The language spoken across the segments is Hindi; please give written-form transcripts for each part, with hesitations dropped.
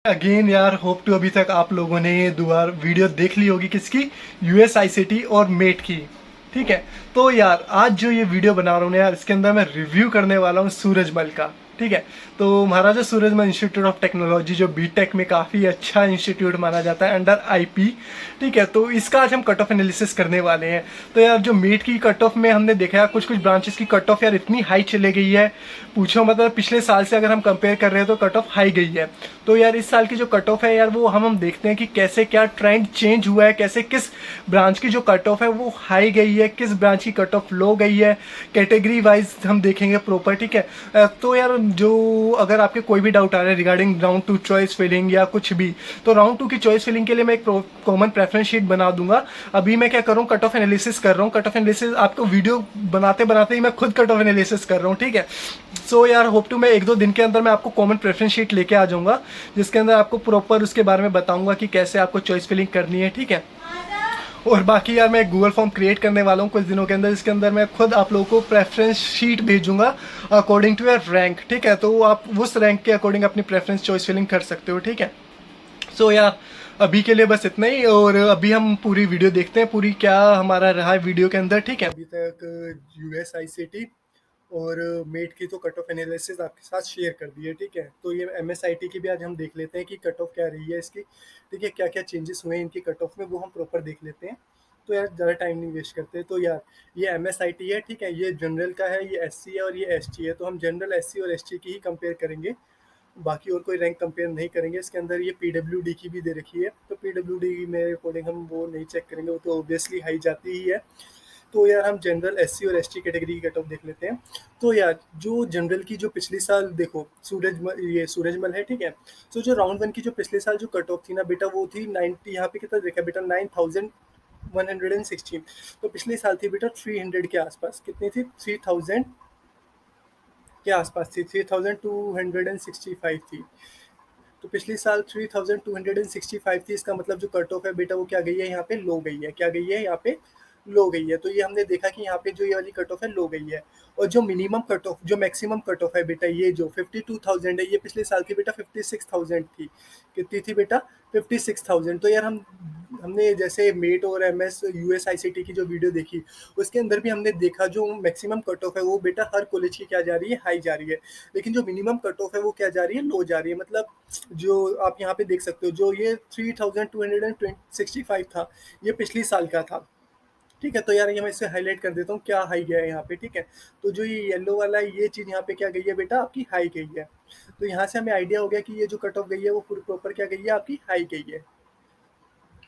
अगेन यार, होप टू अभी तक आप लोगों ने ये दुबार वीडियो देख ली होगी किसकी, यूएस आईसीटी और मेट की। ठीक है, तो यार आज जो ये वीडियो बना रहा हूँ ना यार, इसके अंदर मैं रिव्यू करने वाला हूँ सूरजमल का। ठीक है, तो महाराजा सूरजमल इंस्टीट्यूट ऑफ टेक्नोलॉजी जो बीटेक में काफ़ी अच्छा इंस्टीट्यूट माना जाता है अंडर आईपी। ठीक है, तो इसका आज हम कट ऑफ एनालिसिस करने वाले हैं। तो यार जो मीट की कट ऑफ में हमने देखा है, कुछ कुछ ब्रांचेस की कट ऑफ यार इतनी हाई चले गई है, पूछो मतलब पिछले साल से अगर हम कंपेयर कर रहे हैं तो कट ऑफ हाई गई है। तो यार इस साल की जो कट ऑफ है यार, वो हम देखते हैं कि कैसे क्या ट्रेंड चेंज हुआ है, कैसे किस ब्रांच की जो कट ऑफ है वो हाई गई है, किस ब्रांच की कट ऑफ लो गई है, कैटेगरी वाइज हम देखेंगे प्रॉपर। ठीक है, तो यार जो अगर आपके कोई भी डाउट आ रहा है regarding round two choice filling या कुछ भी, तो राउंड टू की चॉइस फिलिंग के लिए मैं एक कॉमन प्रेफरेंस शीट बना दूंगा। अभी मैं क्या कर रहा हूँ, कट ऑफ एनालिसिस कर रहा हूँ। कट ऑफ एनालिसिस आपको वीडियो बनाते बनाते ही मैं खुद कट ऑफ एनालिसिस कर रहा हूँ। ठीक है, सो यार होप टू मैं एक दो दिन के अंदर मैं आपको कॉमन प्रेफरेंस शीट लेके आ जाऊंगा, जिसके अंदर आपको प्रॉपर उसके बारे में बताऊंगा कि कैसे आपको चॉइस फिलिंग करनी है। ठीक है, और बाकी यार मैं एक गूगल फॉर्म क्रिएट करने वाला हूँ कुछ दिनों के अंदर, जिसके अंदर मैं खुद आप लोगों को प्रेफरेंस शीट भेजूंगा अकॉर्डिंग टू योर रैंक। ठीक है, तो आप उस रैंक के अकॉर्डिंग अपनी प्रेफरेंस चॉइस फिलिंग कर सकते हो। ठीक है, सो यार अभी के लिए बस इतना ही, और अभी हम पूरी वीडियो देखते हैं, पूरी क्या हमारा रहा है वीडियो के अंदर। ठीक है, अभी तक यूएस आईसीटी और मेट की तो कट ऑफ एनालिसिस आपके साथ शेयर कर दी है। ठीक है, तो ये एमएसआईटी की भी आज हम देख लेते हैं कि कट ऑफ क्या रही है इसकी। ठीक है, क्या क्या चेंजेस हुए हैं इनकी कट ऑफ में, वो हम प्रॉपर देख लेते हैं। तो यार ज़्यादा टाइम नहीं वेस्ट करते। तो यार ये एमएसआईटी है, ठीक है, ये जनरल का है, ये एससी है और ये एसटी है। तो हम जनरल, एससी और एसटी की ही कंपेयर करेंगे, बाकी और कोई रैंक कंपेयर नहीं करेंगे। इसके अंदर ये पीडब्ल्यूडी की भी दे रखी है, तो पीडब्ल्यूडी मेरे अकॉर्डिंग हम वो नहीं चेक करेंगे, वो तो ऑब्वियसली हाई जाती ही है। तो यार हम जनरल, एससी और एसटी कैटेगरी की कट ऑफ देख लेते हैं। तो यार जो जनरल की जो पिछले साल देखो, सूरजमल है। ठीक है, तो जो राउंड वन की जो पिछले साल जो कट ऑफ थी ना बेटा, वो थी 90, यहाँ पे कितना देखा बेटा, 9116। तो पिछले साल थी बेटा 300 के आसपास। कितनी थी? 3000 के आसपास थी, 3265 थी। तो पिछले साल 3265 थी। इसका मतलब जो कट ऑफ है बेटा, वो क्या गई है यहाँ पे, लो गई है। क्या गई है यहाँ पे? लो गई है। तो ये हमने देखा कि यहाँ पे जो ये वाली कट ऑफ है लो गई है। और जो मिनिमम कट ऑफ, जो मैक्सिमम कट ऑफ है बेटा, ये जो 52,000 है, ये पिछले साल की बेटा 56,000 थी। कितनी थी बेटा? 56,000। तो यार हमने जैसे मेट और एमएस यूएस आईसीटी की जो वीडियो देखी, उसके अंदर भी हमने देखा जो मैक्सिमम कट ऑफ है वो बेटा हर कॉलेज की क्या जा रही है, हाई जा रही है। लेकिन जो मिनिमम कट ऑफ है वो क्या जा रही है, लो जा रही है। मतलब जो आप यहाँ पे देख सकते हो, जो ये 3265 था, ये पिछली साल का था। ठीक है, तो यार ये मैं इसे हाईलाइट कर देता हूँ क्या हाई गया है यहाँ पे। ठीक है, तो जो ये येलो वाला ये चीज़ यहाँ पे क्या गई है बेटा, आपकी हाई गई है। तो यहाँ से हमें आइडिया हो गया कि ये जो कट ऑफ गई है वो पूरी प्रॉपर क्या गई है, आपकी हाई गई है।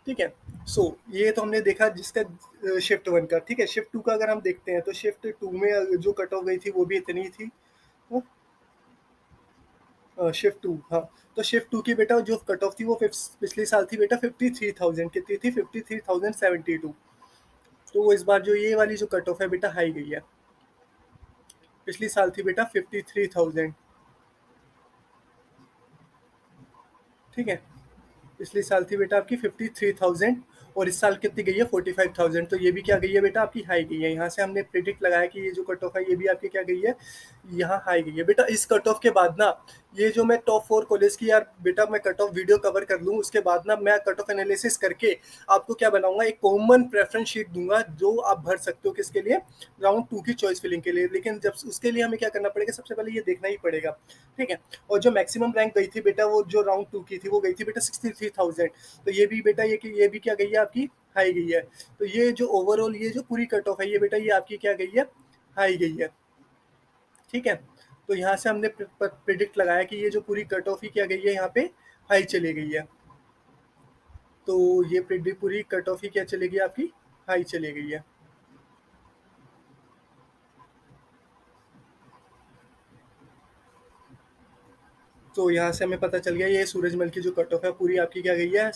ठीक है, सो ये तो हमने देखा जिसका शिफ्ट वन का। ठीक है, शिफ्ट टू का अगर हम देखते हैं तो शिफ्ट टू में जो कट ऑफ गई थी वो भी इतनी थी। शिफ्ट टू, हाँ। तो शिफ्ट टू की बेटा जो कट ऑफ थी वो पिछले साल थी बेटा 53,000। कितनी थी? 53,072। तो वो इस बार जो ये वाली जो कट ऑफ है बेटा हाई गई है। पिछली साल थी बेटा 53,000। ठीक है, पिछले साल थी बेटा आपकी 53,000, और इस साल कितनी गई है? 45,000। तो ये भी क्या गई है बेटा, आपकी हाई गई है। यहाँ से हमने प्रिडिक्ट लगाया कि ये जो कट ऑफ है ये भी आपकी क्या गई है, यहाँ हाई गई है बेटा। इस कट ऑफ के बाद ना, ये जो मैं टॉप 4 कॉलेज की यार बेटा मैं कट ऑफ वीडियो कवर कर लूँ, उसके बाद ना मैं कट ऑफ एनालिसिस करके आपको क्या बनाऊंगा, एक कॉमन प्रेफरेंस शीट दूंगा जो आप भर सकते हो। किसके लिए? राउंड टू की चॉइस फिलिंग के लिए। लेकिन जब उसके लिए हमें क्या करना पड़ेगा, सबसे पहले ये देखना ही पड़ेगा। ठीक है, और जो मैक्सिमम रैंक गई थी बेटा, वो जो राउंड टू की थी वो गई थी बेटा 63,000। तो ये भी बेटा ये भी क्या गई है, आपकी हाई गई है। तो ये जो ओवरऑल ये जो पूरी कट ऑफ है ये बेटा ये आपकी क्या गई है, हाई गई है। ठीक है, तो यहाँ से हमने प्रिडिक्ट लगाया कि ये जो पूरी कट ऑफ ही क्या गई है, यहाँ पे हाई चली गई है। तो ये पूरी कट ऑफ ही क्या चली गई, आपकी हाई चली गई है। तो यहाँ से हमें पता चल गया ये सूरजमल की जो कट ऑफ है पूरी आपकी क्या गई है,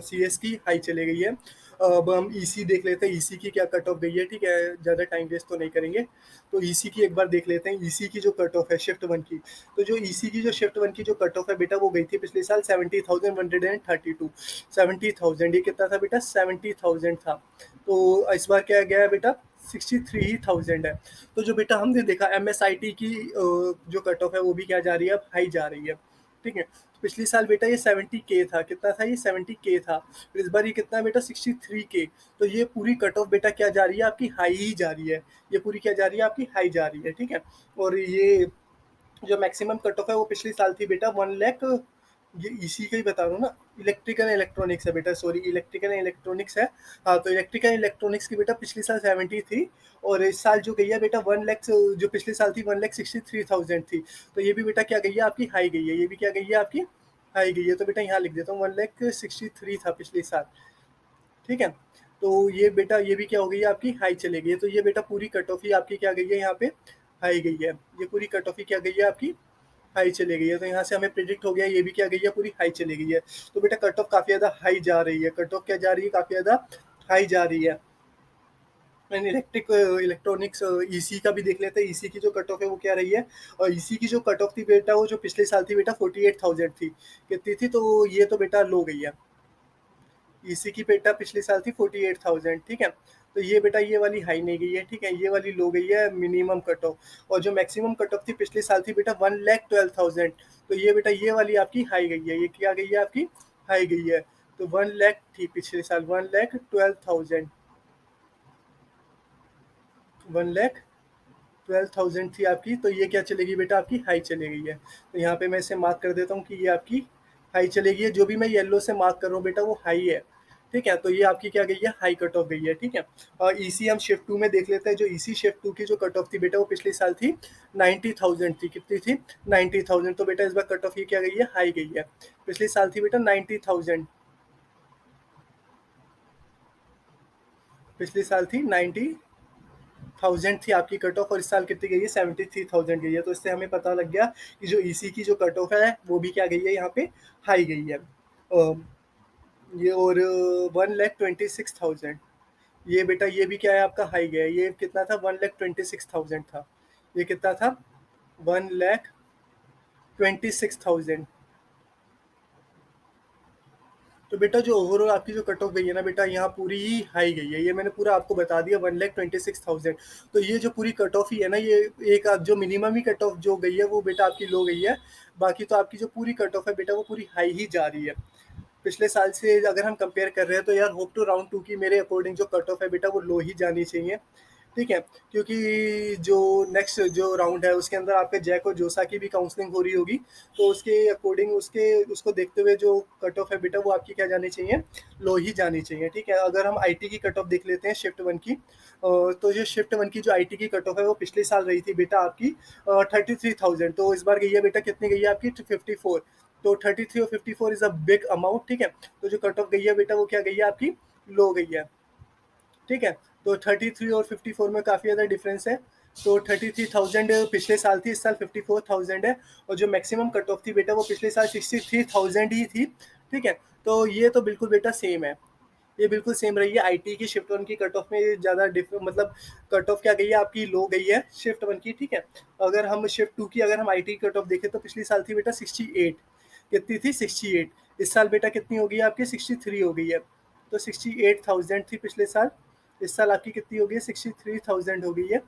सीएस की हाई चले गई है। अब हम ईसी देख लेते हैं, ईसी की क्या कट ऑफ गई है। ठीक है, ज़्यादा टाइम वेस्ट तो नहीं करेंगे। तो ईसी की एक बार देख लेते हैं, ईसी की जो कट ऑफ है शिफ्ट वन की। तो जो ईसी की जो शिफ्ट वन की जो कट ऑफ है बेटा, वो गई थी पिछले साल 70,132। 70,000, ये कितना था बेटा? 70,000 था। तो इस बार क्या गया है बेटा, 63,000 है। तो जो बेटा हमने देखा एमएसआईटी की जो कट ऑफ है वो भी क्या जा रही है, अब हाई जा रही है। ठीक है, पिछले साल बेटा ये 70K था, कितना था ये 70K था। फिर इस बार ये कितना है बेटा 63K। तो ये पूरी कट ऑफ बेटा क्या जा रही है आपकी हाई ही जा रही है, ये पूरी क्या जा रही है आपकी हाई जा रही है, ठीक है। और ये जो मैक्सिमम कट ऑफ है वो पिछले साल थी बेटा 1 लाख, ये इसी का ही बता रहा हूँ ना, इलेक्ट्रिकल इलेक्ट्रॉनिक्स है बेटा, सॉरी इलेक्ट्रिकल इलेक्ट्रॉनिक्स है। हाँ तो इलेक्ट्रिकल इलेक्ट्रॉनिक्स की बेटा पिछले साल 70 थी, और इस साल जो गई है बेटा 1 लाख, जो पिछले साल थी 1,63,000 थी। तो ये भी बेटा क्या गई है आपकी हाई गई है, ये भी क्या गई है आपकी हाई गई है। तो बेटा यहाँ लिख देता हूँ 1,63 था पिछले साल, ठीक है। तो ये बेटा ये भी क्या हो गई है आपकी हाई चले गई है। तो ये बेटा पूरी कट ऑफ ही आपकी क्या गई है यहाँ पे हाई गई है, ये पूरी कट ऑफ ही क्या गई है आपकी हाई चली गई है। तो यहाँ से हमें प्रिडिक्ट हो गया ये भी क्या गई है पूरी हाई चली गई है। तो बेटा कट ऑफ काफी ज्यादा हाई जा रही है, कट ऑफ क्या जा रही है काफी ज्यादा हाई जा रही है। इलेक्ट्रिक इलेक्ट्रॉनिक्स ईसी का भी देख लेते हैं, ईसी की जो कट ऑफ है वो क्या रही है। और ईसी की जो कट ऑफ थी बेटा वो जो पिछले साल थी बेटा 48,000 थी, कितनी थी, तो ये तो बेटा लो गई है। ईसी की बेटा पिछले साल थी 48,000, ठीक है। तो ये बेटा ये वाली हाई नहीं गई है, ठीक है, ये वाली लो गई है मिनिमम कट ऑफ। और जो मैक्सिमम कट ऑफ थी पिछले साल थी बेटा 1,12,000, तो ये बेटा ये वाली आपकी हाई गई है, ये क्या गई है आपकी हाई गई है। तो 1 लाख थी पिछले साल 1,12,000, 1,12,000 थी आपकी, तो ये क्या चलेगी बेटा आपकी हाई चली गई है। तो यहाँ पे मैं इसे मार्क कर देता हूँ कि ये आपकी हाई चलेगी है, जो भी मैं येलो से मार्क कर रहा हूँ बेटा वो हाई है, ठीक है। तो ये आपकी क्या गई है हाई कट ऑफ गई है, ठीक है। और ईसी हम शिफ्ट 2 में देख लेते हैं, जो ईसी शिफ्ट 2 की जो कट ऑफ थी बेटा वो पिछले साल थी 90,000 थी, कितनी थी 90,000। तो बेटा इस बार कट ऑफ ये क्या गई है हाई गई है, पिछले साल थी बेटा 90,000, पिछले साल थी 90,000 थी आपकी कट ऑफ, और इस साल कितनी गई है 73,000 गई है। तो इससे हमें पता लग गया कि जो ईसी की जो कट ऑफ है वो भी क्या गई है यहाँ पे हाई गई है। ये और 1,26,000, ये बेटा ये भी क्या है आपका हाई गया है, ये कितना था 1,26,000 था, ये कितना था 1,26,000। तो बेटा जो ओवरऑल आपकी जो कट ऑफ गई है ना बेटा यहाँ पूरी ही हाई गई है, ये मैंने पूरा आपको बता दिया 1,26,000। तो ये जो पूरी कट ऑफ ही है ना, ये एक जो मिनिमम ही कट ऑफ जो गई है वो बेटा आपकी लो गई है, बाकी तो आपकी जो पूरी कट ऑफ है बेटा वो पूरी हाई ही जा रही है। पिछले साल से अगर हम कंपेयर कर रहे हैं तो यार होप टू राउंड 2 की मेरे अकॉर्डिंग जो कट ऑफ है बेटा वो लो ही जानी चाहिए, ठीक है। क्योंकि जो नेक्स्ट जो राउंड है उसके अंदर आपके जैक और जोसा की भी काउंसलिंग हो रही होगी, तो उसके अकॉर्डिंग उसके उसको देखते हुए जो कट ऑफ है बेटा वो आपकी क्या जानी चाहिए लो ही जानी चाहिए, ठीक है। अगर हम आईटी की कट ऑफ देख लेते हैं शिफ्ट 1 की, तो जो शिफ्ट 1 की जो आईटी की कट ऑफ है वो पिछले साल रही थी बेटा आपकी 33,000, तो इस बार गई है बेटा कितनी गई है आपकी 54। तो 33 और 54 इज अ बिग अमाउंट, ठीक है। तो जो कट ऑफ गई है बेटा वो क्या गई है आपकी लो गई है, ठीक है। तो 33 और 54 में काफ़ी ज़्यादा डिफरेंस है। तो 33,000 पिछले साल थी, इस साल 54,000 है। और जो मैक्सिमम कट ऑफ थी बेटा वो पिछले साल 63,000 ही थी, ठीक है। तो ये तो बिल्कुल बेटा सेम है, ये बिल्कुल सेम रही है। आईटी की शिफ्ट 1 की कट ऑफ में ज़्यादा मतलब कट ऑफ क्या गई है आपकी लो गई है शिफ्ट 1 की, ठीक है। अगर हम शिफ्ट 2 की अगर हम आईटी की कट ऑफ देखें तो पिछली साल थी बेटा 68, कितनी थी 68, इस साल बेटा कितनी हो गई है आपकी 63 हो गई है। तो 68,000 थी पिछले साल, इस साल आपकी कितनी हो गई है 63,000 हो गई है,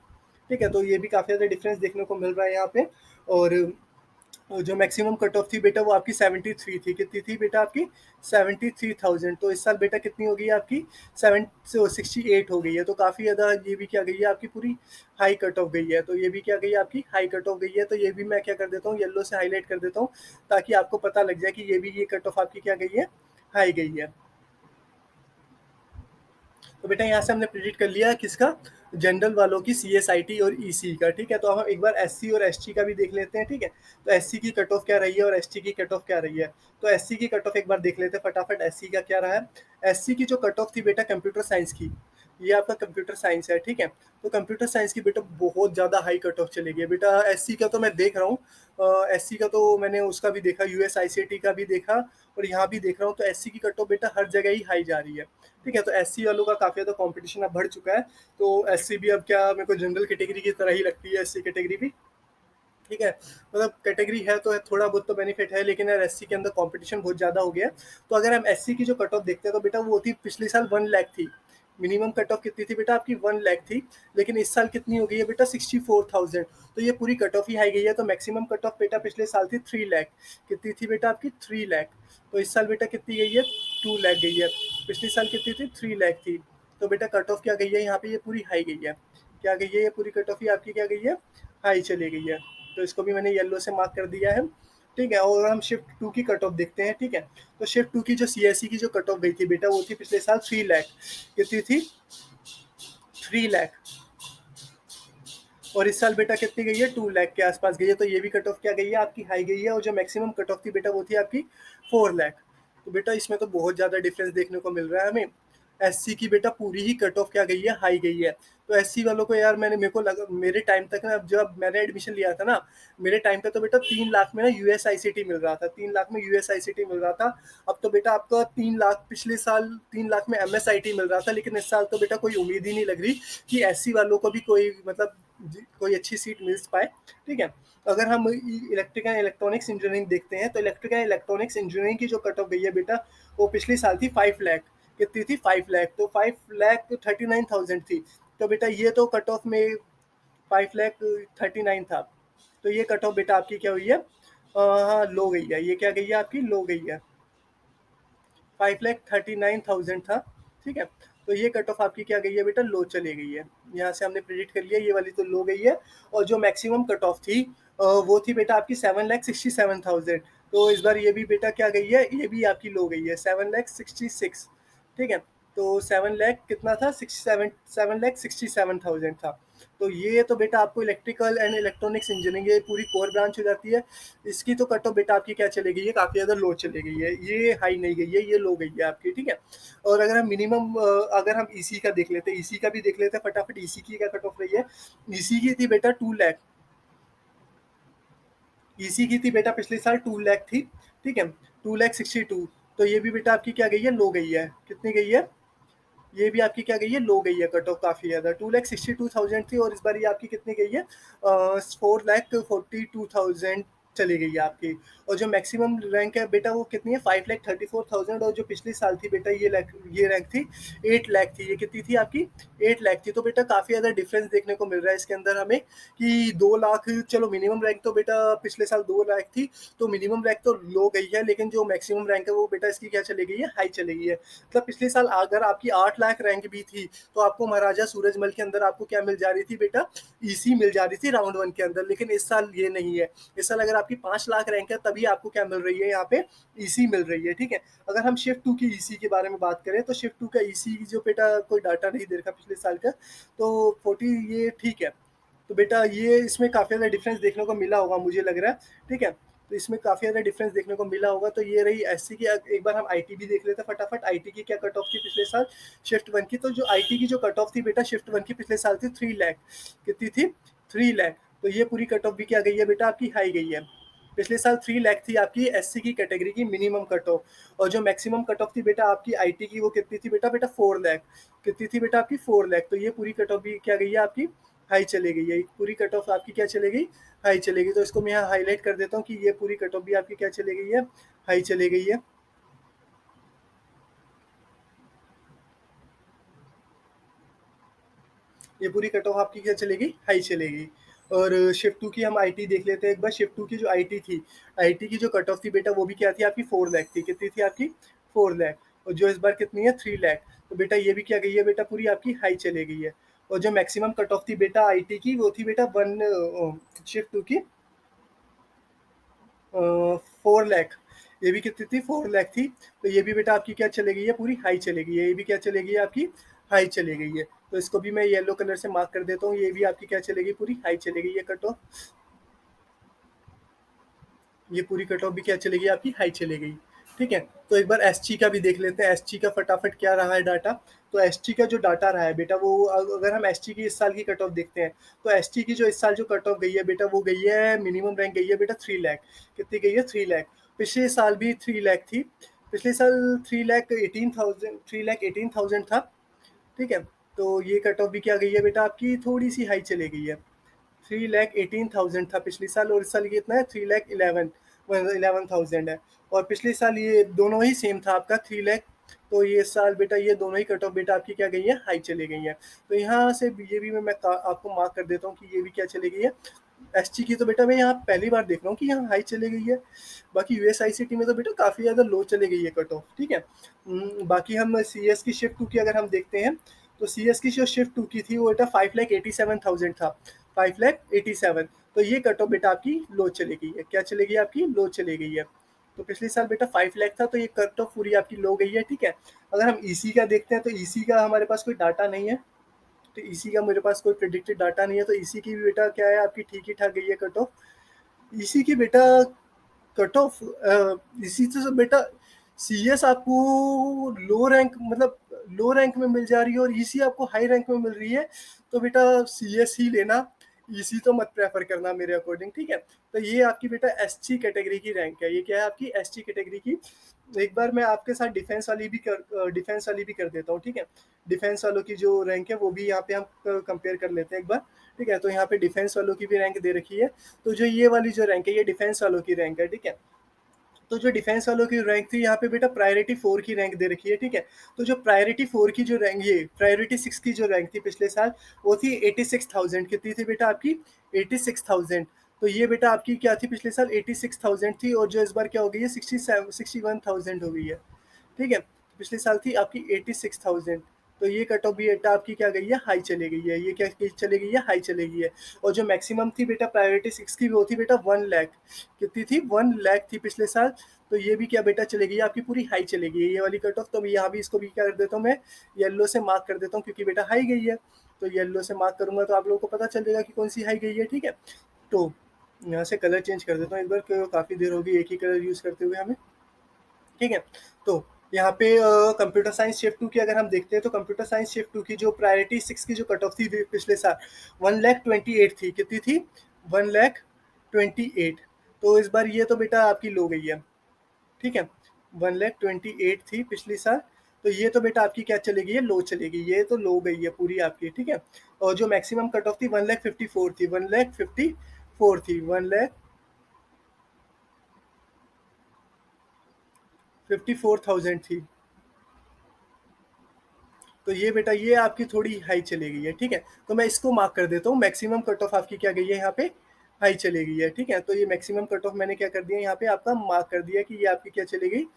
ठीक है। तो ये भी काफ़ी ज़्यादा डिफरेंस देखने को मिल रहा है यहाँ पे। और जो मैक्सिमम कट ऑफ थी बेटा वो आपकी 73 थी, कितनी थी बेटा आपकी 73,000। तो इस साल बेटा कितनी हो गई है आपकी 68 हो गई है। तो काफ़ी ज़्यादा ये भी क्या गई है आपकी पूरी हाई कट ऑफ गई है। तो ये भी क्या गई है आपकी हाई कट ऑफ गई है। तो ये भी मैं क्या कर देता हूँ येलो से हाईलाइट कर देता हूँ, ताकि आपको पता लग जाए कि ये भी ये कट ऑफ आपकी क्या गई है हाई गई है। तो बेटा यहाँ से हमने प्रिडिक्ट कर लिया किसका, जनरल वालों की सीएसआईटी और ईसी का, ठीक है। तो हम एक बार एससी और एसटी का भी देख लेते हैं, ठीक है। तो एससी की कट ऑफ क्या रही है और एसटी की कट ऑफ क्या रही है। तो एससी की कट ऑफ एक बार देख लेते हैं फटाफट, एससी का क्या रहा है। एससी की जो कट ऑफ थी बेटा कंप्यूटर साइंस की, ये आपका कंप्यूटर साइंस है, ठीक है। तो कंप्यूटर साइंस की बेटा बहुत ज़्यादा हाई कट ऑफ चली गई है बेटा। एससी का तो मैं देख रहा हूँ, एससी का तो मैंने उसका भी देखा, यूएसआईसीटी का भी देखा, और यहाँ भी देख रहा हूँ। तो एससी की कट ऑफ बेटा हर जगह ही हाई जा रही है, ठीक है। तो एससी वालों का काफ़ी ज़्यादा कंपटीशन अब बढ़ चुका है। तो एससी भी अब क्या मेरे को जनरल कैटेगरी की तरह ही लगती है एससी कैटेगरी भी, ठीक है। मतलब कैटेगरी है तो थोड़ा बहुत तो बेनिफिट है, लेकिन यार एससी के अंदर कंपटीशन बहुत ज़्यादा हो गया है। तो अगर हम एससी की जो कट ऑफ देखते हैं तो बेटा वो थी पिछले साल 1 लाख थी, मिनिमम कट ऑफ कितनी थी बेटा आपकी 1 लाख थी, लेकिन इस साल कितनी हो गई है बेटा 64,000। तो ये पूरी कट ऑफ ही हाई गई है। तो मैक्सिमम कट ऑफ बेटा पिछले साल थी 3 लाख, कितनी थी बेटा आपकी 3 लाख। तो इस साल बेटा कितनी गई है 2 लाख गई है। पिछले साल कितनी थी 3 लाख थी। तो बेटा कट ऑफ क्या गई है यहाँ पे, ये पूरी हाई गई है। क्या गई है ये पूरी कट ऑफ ही आपकी क्या गई है, हाई चली गई है। तो इसको भी मैंने येलो से मार्क कर दिया है। ठीक है, और हम शिफ्ट 2 की कट ऑफ देखते हैं। ठीक है, तो शिफ्ट 2 की जो सीएससी की जो कट ऑफ गई थी बेटा, वो थी पिछले साल 3 लाख, कितनी थी 3 लाख। और इस साल बेटा कितनी गई है 2 लाख के आसपास गई है। तो ये भी कट ऑफ क्या गई है आपकी, हाई गई है। और जो मैक्सिमम कट ऑफ थी बेटा वो थी आपकी 4 लाख। तो बेटा इसमें तो बहुत ज़्यादा डिफरेंस देखने को मिल रहा है हमें। एससी की बेटा पूरी ही कट ऑफ क्या गई है, हाई गई है। तो एससी वालों को यार मैंने मेरे को लगा मेरे टाइम तक ना, जब मैंने एडमिशन लिया था ना, मेरे टाइम पे तो बेटा 3 लाख में ना यूएसआईसीटी मिल रहा था, 3 लाख में यूएसआईसीटी मिल रहा था। अब तो बेटा आपका 3 लाख, पिछले साल 3 लाख में एमएसआईटी मिल रहा था। लेकिन इस साल तो बेटा कोई उम्मीद ही नहीं लग रही कि एससी वालों को भी कोई मतलब कोई अच्छी सीट मिल पाए। ठीक है, अगर हम इलेक्ट्रिकल इलेक्ट्रॉनिक्स इंजीनियरिंग देखते हैं, तो इलेक्ट्रिकल इलेक्ट्रॉनिक्स इंजीनियरिंग की जो कट ऑफ गई है बेटा, वो पिछले साल थी 5 लाख, कितनी थी 5 लाख। तो 5,39,000 थी। तो बेटा ये तो कट ऑफ में 5,39,000 था। तो ये कट ऑफ बेटा आपकी क्या हुई है, हाँ लो गई है। ये क्या गई है आपकी, लो गई है। 5,39,000 था। ठीक है, तो ये कट ऑफ आपकी क्या गई है बेटा, लो चली गई है। यहाँ से हमने प्रिडिक्ट कर लिया, ये वाली तो लो गई है। और जो मैक्सिमम कट ऑफ थी वो थी बेटा आपकी 7,67,000। तो इस बार ये भी बेटा क्या गई है, ये भी आपकी लो गई है 7,66,000। ठीक है, तो 7 लाख कितना था, 7,67,000 था। तो ये तो बेटा आपको इलेक्ट्रिकल एंड इलेक्ट्रॉनिक्स इंजीनियरिंग ये पूरी कोर ब्रांच हो जाती है। इसकी तो कट ऑफ बेटा आपकी क्या चली गई है, काफ़ी ज़्यादा लो चली गई है। ये हाई नहीं गई है, ये लो गई है आपकी। ठीक है, और अगर हम मिनिमम अगर हम ईसी का देख लेते हैं, ईसी का भी देख लेते हैं फटाफट। ईसी की क्या कट ऑफ रही है, ईसी की थी बेटा 2 लाख। ईसी की थी बेटा पिछले साल 2 लाख थी। ठीक है, 2,62,000। तो ये भी बेटा आपकी क्या गई है, लो गई है। कितनी गई है, ये भी आपकी क्या गई है, लो गई है कट ऑफ काफ़ी ज़्यादा। 2,62,000 थी, और इस बार ये आपकी कितनी गई है, 4,42,000 चली गई है आपकी। और जो मैक्सिमम रैंक है बेटा वो कितनी है, 5,34,000। और जो पिछले साल थी बेटा ये रैंक थी 8 लाख थी। ये कितनी थी आपकी, 8 लाख थी। तो बेटा काफ़ी ज़्यादा डिफरेंस देखने को मिल रहा है इसके अंदर हमें, कि 2 लाख, चलो मिनिमम रैंक तो बेटा पिछले साल 2 लाख थी, तो मिनिमम रैंक तो लो गई है। लेकिन जो मैक्सिमम रैंक है वो बेटा इसकी क्या चली गई है, हाई चली गई है। मतलब पिछले साल अगर आपकी 8 लाख रैंक भी थी, तो आपको महाराजा सूरजमल के अंदर आपको क्या मिल जा रही थी बेटा, ईसी मिल जा रही थी राउंड 1 के अंदर। लेकिन इस साल ये नहीं है। इस साल अगर आपकी 5 लाख रैंक है, तभी आपको क्या मिल रही है यहाँ पे, ईसी मिल रही है। ठीक है, अगर हम शिफ्ट 2 की ईसी के बारे में बात करें, तो शिफ्ट 2 का ईसी जो बेटा कोई डाटा नहीं दे रखा पिछले साल का, तो 40 ये ठीक है। तो बेटा ये इसमें काफ़ी ज़्यादा डिफरेंस देखने को मिला होगा मुझे लग रहा है। ठीक है, तो इसमें काफ़ी ज़्यादा डिफरेंस देखने को मिला होगा। तो ये रही एससी की। एक बार हम आईटी भी देख लेते हैं फटाफट। आईटी की क्या कट ऑफ थी पिछले साल शिफ्ट 1 की। तो जो आईटी की जो कट ऑफ थी बेटा शिफ्ट 1 की पिछले साल थी 3 लाख, कितनी थी 3 लाख। तो ये पूरी कट ऑफ भी क्या गई है बेटा आपकी, हाई गई है। पिछले साल 3 लाख थी आपकी एससी की कैटेगरी की मिनिमम कट ऑफ। और जो मैक्सिमम कट ऑफ थी बेटा आपकी आईटी की, वो कितनी थी बेटा, 4 लाख। कितनी थी बेटा आपकी 4 लाख। तो ये पूरी कट ऑफ भी क्या गई है आपकी, हाई चली गई है। पूरी कट ऑफ आपकी क्या चली गई, हाई चली गई। तो इसको मैं यहाँ हाईलाइट कर देता हूँ कि ये पूरी कट ऑफ भी आपकी क्या चली गई है, हाई चली गई है। ये पूरी कट ऑफ आपकी क्या चलेगी, हाई चलेगी। और शिफ्ट 2 की हम आईटी देख लेते हैं एक बार। शिफ्ट 2 की जो आईटी थी, आईटी की जो कट ऑफ थी बेटा, वो भी क्या थी आपकी 4 लाख थी। कितनी थी आपकी 4 लाख। और जो इस बार कितनी है 3 लाख। तो बेटा ये भी क्या गई है बेटा, पूरी आपकी हाई चले गई है। और जो मैक्सिमम कट ऑफ थी बेटा आईटी की, वो थी बेटा वन शिफ्ट 2 की 4 लाख। ये भी कितनी थी 4 लाख थी। तो ये भी बेटा आपकी क्या चले गई है, पूरी हाई चले गई है। ये भी क्या चले गई है आपकी, हाई चली गई है। तो इसको भी मैं येलो कलर से मार्क कर देता हूँ। ये भी आपकी क्या चलेगी, पूरी हाई चली गई है कट ऑफ। ये पूरी कट ऑफ भी क्या चलेगी आपकी, हाई चली गई। ठीक है, तो एक बार एसटी का भी देख लेते हैं। एसटी का फटाफट क्या रहा है डाटा। तो एसटी का जो डाटा रहा है बेटा, वो अगर हम एसटी की इस साल की कट ऑफ देखते हैं, तो एसटी की जो इस साल जो कट ऑफ गई है बेटा, वो गई है मिनिमम रैंक गई है बेटा 3 लाख। कितनी गई है 3 लाख। पिछले साल भी 3 लाख थी। पिछले साल 3,18,000 था। ठीक है, तो ये कट ऑफ भी क्या गई है बेटा आपकी, थोड़ी सी हाई चली गई है। 3,18,000 था पिछले साल, और इस साल ये कितना है 3,11,000 है। और पिछले साल ये दोनों ही सेम था आपका 3 लाख तो ये साल बेटा ये दोनों ही कट ऑफ बेटा आपकी क्या गई है, हाई चली गई है। तो यहाँ से ये भी मैं आपको मार्क कर देता हूँ कि ये भी क्या चली गई है, एसटी की तो बेटा मैं यहाँ पहली बार देख रहा हूँ कि यहाँ हाई चली गई है। बाकी यूएसआईसीटी में तो बेटा काफ़ी ज़्यादा लो चली गई है कट ऑफ, ठीक है। बाकी हम सीएस की शिफ्ट 2 की अगर हम देखते हैं, तो सीएस की जो शिफ्ट 2 की थी वो बेटा 5,87,000 था, 5,87,000। तो ये कट ऑफ बेटा आपकी लो चली गई है, क्या चली गई आपकी, लो चली गई है। तो पिछले साल बेटा 5 लाख था, तो ये कट ऑफ पूरी आपकी लो गई है, ठीक है। अगर हम ईसी का देखते हैं तो ईसी का हमारे पास कोई डाटा नहीं है, तो ईसी का मेरे पास कोई प्रिडिक्टेड डाटा नहीं है, तो ईसी की भी बेटा क्या है आपकी ठीक ही ठाक गई है कट ऑफ। ईसी की बेटा कट ऑफ, इसी से बेटा सीएस आपको लो रैंक मतलब लो रैंक में मिल जा रही है और ईसी आपको हाई रैंक में मिल रही है, तो बेटा सीएस ही लेना, ईसी तो मत प्रेफर करना मेरे अकॉर्डिंग, ठीक है। तो ये आपकी बेटा एसटी कैटेगरी की रैंक है, ये क्या है आपकी एसटी कैटेगरी की। एक बार मैं आपके साथ डिफेंस वाली भी कर देता हूँ, ठीक है। डिफेंस वालों की जो रैंक है वो भी यहाँ पे हम कंपेयर कर लेते हैं एक बार, ठीक है। तो यहाँ पे डिफेंस वालों की भी रैंक दे रखी है, तो जो ये वाली जो रैंक है ये डिफेंस वालों की रैंक है, ठीक है। तो जो डिफेंस वालों की रैंक थी यहाँ पे बेटा प्रायोरिटी 4 की रैंक दे रखी है, ठीक है। तो जो प्रायोरिटी 4 की जो रैंक, ये प्रायोरिटी 6 की जो रैंक थी पिछले साल, वो थी 86,000। कितनी थी बेटा आपकी, 86,000। तो ये बेटा आपकी क्या थी पिछले साल, 86,000 थी, और जो इस बार क्या हो गई है, 61,000 हो गई है, ठीक है। पिछले साल थी आपकी 86,000। तो ये कट ऑफ भी बेटा आपकी क्या गई है, हाई चली गई है, ये क्या चली गई है, हाई चली गई है। और जो मैक्सिमम थी बेटा प्रायोरिटी 6 की, वो थी बेटा 1 लाख। कितनी थी, 1 लाख थी पिछले साल। तो ये भी क्या बेटा चलेगी, आपकी पूरी हाई चलेगी ये वाली कट ऑफ। तो यहाँ भी इसको भी क्या कर देता हूँ मैं, येलो से मार्क कर देता हूँ, क्योंकि बेटा हाई गई है। तो येलो से मार्क करूंगा तो आप लोगों को पता चल जाएगा कि कौन सी हाई गई है, ठीक है। तो यहाँ से कलर चेंज कर देता हूँ एक बार, क्योंकि काफ़ी देर होगी एक ही कलर यूज़ करते हुए हमें, ठीक है। तो यहाँ पे कंप्यूटर साइंस शिफ्ट 2 की अगर हम देखते हैं, तो कंप्यूटर साइंस शिफ्ट 2 की जो प्रायोरिटी 6 की जो कट ऑफ थी पिछले साल, 1,28,000 थी। कितनी थी, 1,28,000। तो इस बार ये तो बेटा आपकी लो गई है, ठीक है। 1,28,000 थी पिछले साल, तो ये तो बेटा आपकी क्या चलेगी, ये लो चलेगी, ये तो लो गई है पूरी आपकी, ठीक है। और जो मैक्सिमम कट ऑफ थी 1,54,000 थी, 1,54,000 थी, 1,54,000 थी। तो ये बेटा ये आपकी थोड़ी हाई चली गई है, ठीक है। तो मैं इसको मार्क कर देता हूँ, मैक्सिमम कट ऑफ आपकी क्या गई है यहाँ पे, हाई चली गई है, ठीक है। तो ये मैक्सिमम कट ऑफ मैंने क्या कर दिया यहाँ पे आपका मार्क कर दिया कि ये आपकी क्या चली गई,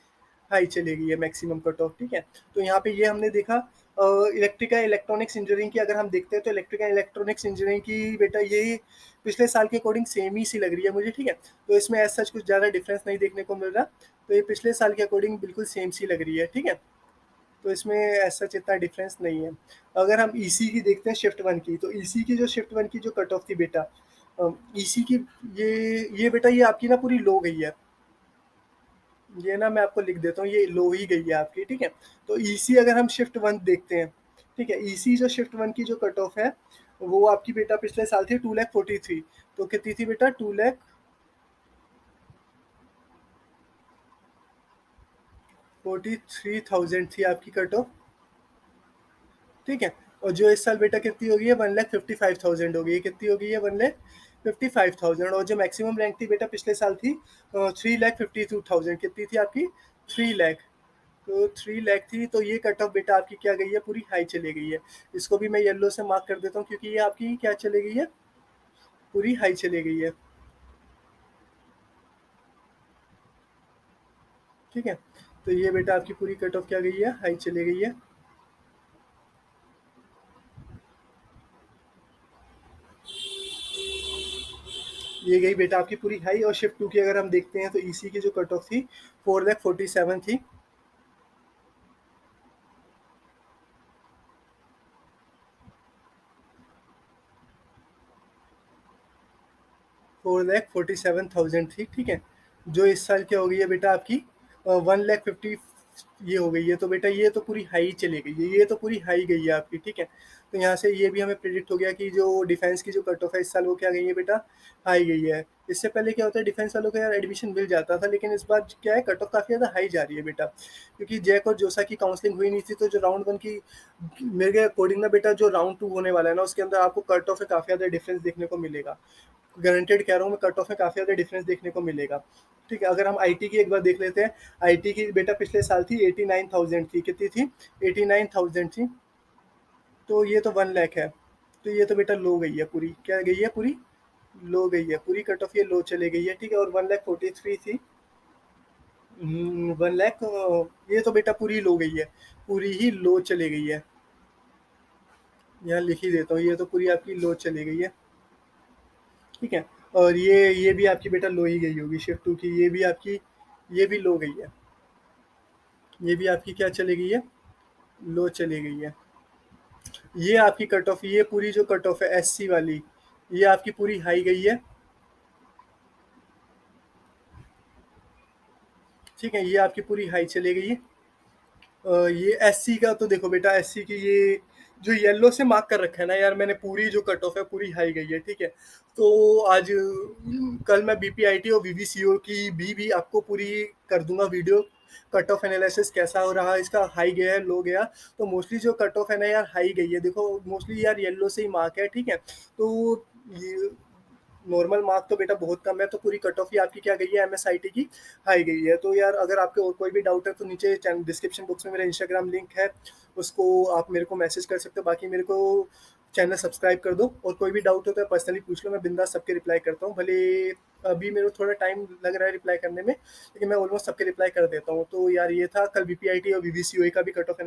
हाई चली गई है मैक्सिमम कट ऑफ, ठीक है। तो यहाँ पे ये हमने देखा। इलेक्ट्रिकल इलेक्ट्रॉनिक्स इंजीनियरिंग की अगर हम देखते हैं, तो इलेक्ट्रिकल इलेक्ट्रॉनिक्स इंजीनियरिंग की बेटा ये पिछले साल के अकॉर्डिंग सेम ही सी लग रही है मुझे, ठीक है। तो इसमें ऐसा कुछ ज़्यादा डिफरेंस नहीं देखने को मिल रहा, तो ये पिछले साल के अकॉर्डिंग बिल्कुल सेम सी लग रही है, ठीक है। तो इसमें ऐसा इतना डिफरेंस नहीं है। अगर हम ईसी की देखते हैं शिफ्ट 1 की, तो ईसी की जो शिफ्ट 1 की जो कट ऑफ थी बेटा, ईसी की ये बेटा ये आपकी ना पूरी लो गई है, ये ना मैं आपको लिख देता हूँ, ये लो ही गई है आपकी, ठीक है। तो ईसी अगर हम शिफ्ट 1 देखते हैं, ठीक है, ईसी जो शिफ्ट 1 की जो कट ऑफ है, वो आपकी बेटा पिछले साल थी 2,43,000। तो कितनी थी बेटा, 2,43,000 थी आपकी कट ऑफ, ठीक है। और जो इस साल बेटा कितनी हो गई है, 1,55,000 हो गई है। कितनी हो गई है, 1,55,000। और जो मैक्सिमम रैंक थी बेटा पिछले साल थी 3,52,000। कितनी थी आपकी, 3 लाख। तो 3 लाख थी, तो ये कट ऑफ बेटा आपकी क्या गई है, पूरी हाई चली गई है। इसको भी मैं येलो से मार्क कर देता हूँ, क्योंकि ये आपकी क्या चली गई है, पूरी हाई चली गई है, ठीक है। तो ये बेटा आपकी पूरी कट ऑफ क्या गई है, हाई चली गई है। ये गई बेटा आपकी पूरी हाई। और शिफ्ट 2 की अगर हम देखते हैं, तो ईसी की जो कट ऑफ थी 4,47,000 थी, 4,47,000 थी, ठीक है। जो इस साल क्या हो गई है बेटा आपकी 1,50,000 ये हो गई है। तो बेटा ये तो पूरी हाई चली गई है, ये तो पूरी हाई गई है आपकी, ठीक है। तो यहाँ से ये भी हमें प्रिडिक्ट हो गया कि जो डिफेंस की जो कट ऑफ है इस साल, वो क्या गई है बेटा, हाई गई है। इससे पहले क्या होता है, डिफेंस वालों को यार एडमिशन मिल जाता था, लेकिन इस बार क्या है, कट ऑफ काफ़ी ज़्यादा हाई जा रही है बेटा, क्योंकि जैक और जोसा की काउंसलिंग हुई नहीं थी। तो जो राउंड 1 की मेरे अकॉर्डिंग ना बेटा, जो राउंड 2 होने वाला है ना, उसके अंदर आपको कट ऑफ में काफ़ी ज़्यादा डिफरेंस देखने को मिलेगा। गारंटेड कह रहा हूँ मैं, कट ऑफ में काफ़ी ज़्यादा डिफरेंस देखने को मिलेगा। ठीक है, अगर हम आईटी की एक बार देख लेते हैं, आईटी की बेटा पिछले साल थी 89,000 थी, कितनी थी? 89,000 थी। तो ये तो 1 लाख है, तो ये तो बेटा लो गई है पूरी, क्या गई है पूरी? लो गई है पूरी, कट ऑफ ये लो चले गई है। ठीक है, और 1,43 थी। 1 लाख, ये तो बेटा पूरी लो गई है, पूरी ही लो चली गई है। यहाँ लिख ही देता हूँ, ये तो पूरी आपकी लो चली गई है। ठीक है, और ये भी आपकी बेटा लो ही गई होगी शिफ्ट टू की, ये भी आपकी, ये भी लो गई है, ये भी आपकी क्या चली गई है? लो चली गई है। ये आपकी कट ऑफ, ये पूरी जो कट ऑफ है एससी वाली, ये आपकी पूरी हाई गई है। ठीक है, ये आपकी पूरी हाई चली गई है। ये एससी का तो देखो बेटा, एससी की ये जो येलो से मार्क कर रखा है ना यार मैंने, पूरी जो कट ऑफ है पूरी हाई गई है। ठीक है, तो आज कल मैं बीपीआईटी और वीवीसीओ की भी आपको पूरी कर दूंगा वीडियो, कट ऑफ एनालिसिस कैसा हो रहा है इसका, हाई गया है लो गया। तो मोस्टली जो कट ऑफ है ना यार हाई गई है, देखो मोस्टली यार येलो से ही मार्क है। ठीक है, तो ये नॉर्मल मार्क तो बेटा बहुत कम है, तो पूरी कट ऑफ ही आपकी क्या गई है एमएसआईटी की हाई गई है। तो यार अगर आपके और कोई भी डाउट है तो नीचे डिस्क्रिप्शन बॉक्स में मेरा इंस्टाग्राम लिंक है, उसको आप मेरे को मैसेज कर सकते हो। बाकी मेरे को चैनल सब्सक्राइब कर दो, और कोई भी डाउट हो तो पर्सनली पूछ लो, मैं बिंदास सबके रिप्लाई करता हूँ। भले अभी मेरे को थोड़ा टाइम लग रहा है रिप्लाई करने में, लेकिन मैं ऑलमोस्ट सबके रिप्लाई कर देता हूँ। तो यार ये था कल बीपीआईटी और वीवीसीओए का भी कट ऑफ